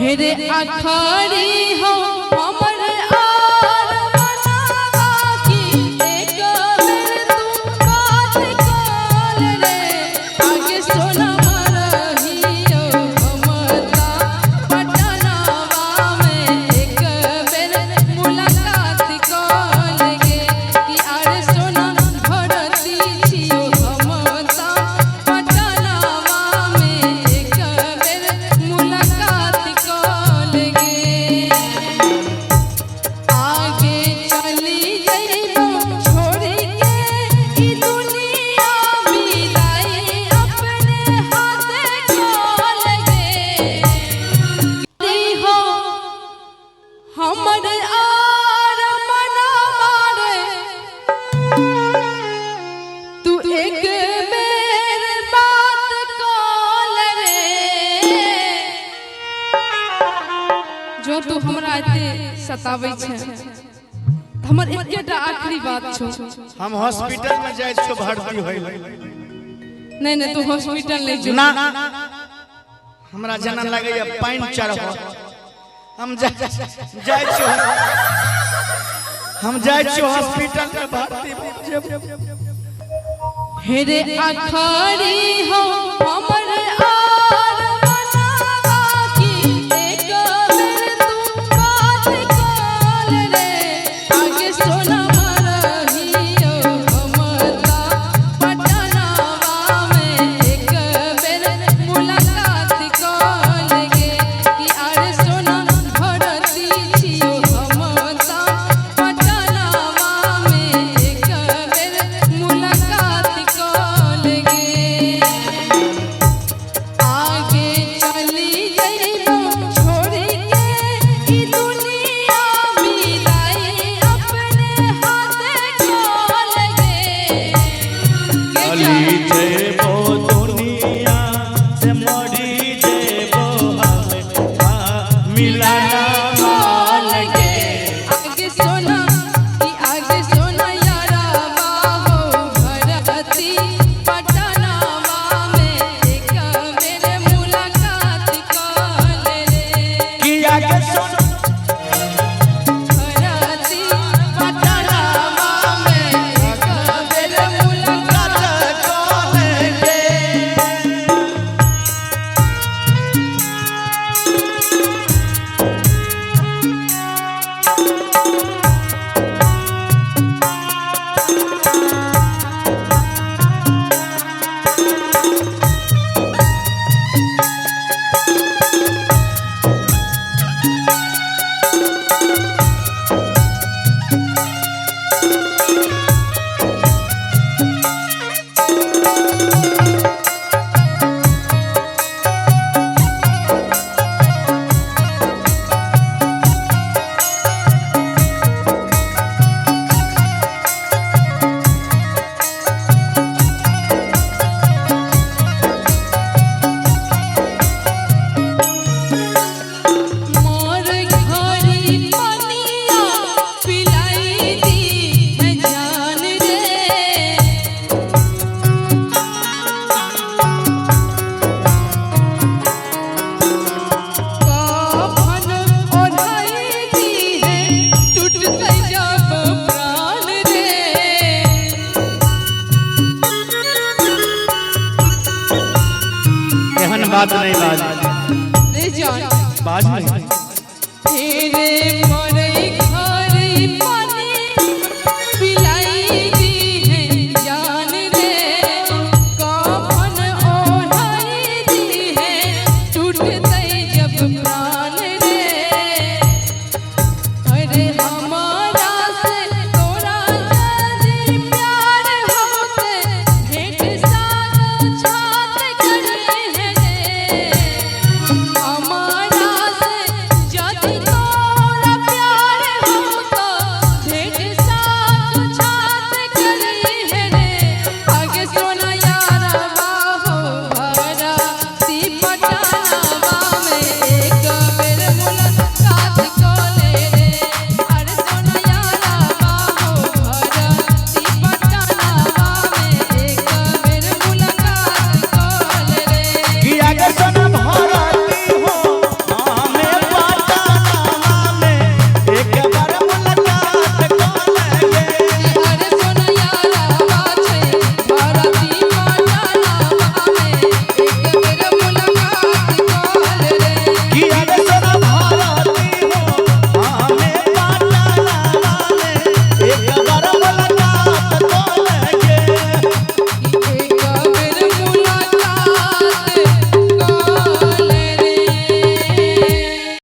हेरे अखाड़ी हो हमर आर मनावा की एक बेर तू बात कर रे आगे सोना मरहियो हमता पटनावा में एक बेर मुलाकात कर गे कि आर सोना भरती छियो हमता पटनावा में एक बेर मुलाकात आगे चली जइबो छोड़ के ई दुनिया बिलाई अपने हाथ खोल गे हो हमर आर मनवा रे तू एक बेर बात कर रे जो तू हमरा एते सताबै छै हमर एकेटा आखिरी बात छौ हम हॉस्पिटल में जाय छो भर्ती होय नहीं नहीं तू हॉस्पिटल नहीं जो ना हमरा जना लागे या पाइन चढ़ब हम जाय छो हॉस्पिटल में भर्ती हेरे अखाड़ी हो हमर आर मनावा की एक बेर तू बात कर रे आगे सोना मरहियो हमता पटनावा में एक बेर मुलाकात कर गे कि आर सोना भरती छियो हमता पटनावा में एक बेर मुलाकात कर गे आगे चली जइबो छोड़ के ई दुनिया बिलाई अपने हाथ खोल गे चली जेबो दुनिया से मरी जेबो हम मिलाना माल गे आगे सोना यारा बाहो भरती पटनावा में एक बेर मुलाकात कर रे किया के सुन भरती पटनावा में एक बेर मुलाकात मोर घड़ी पनिया पिलाई दी है जान रे कफन ओढ़ाई दी है टूट जब प्राण रे एहन बात नहीं बाज रे जान बाज नहीं तेरे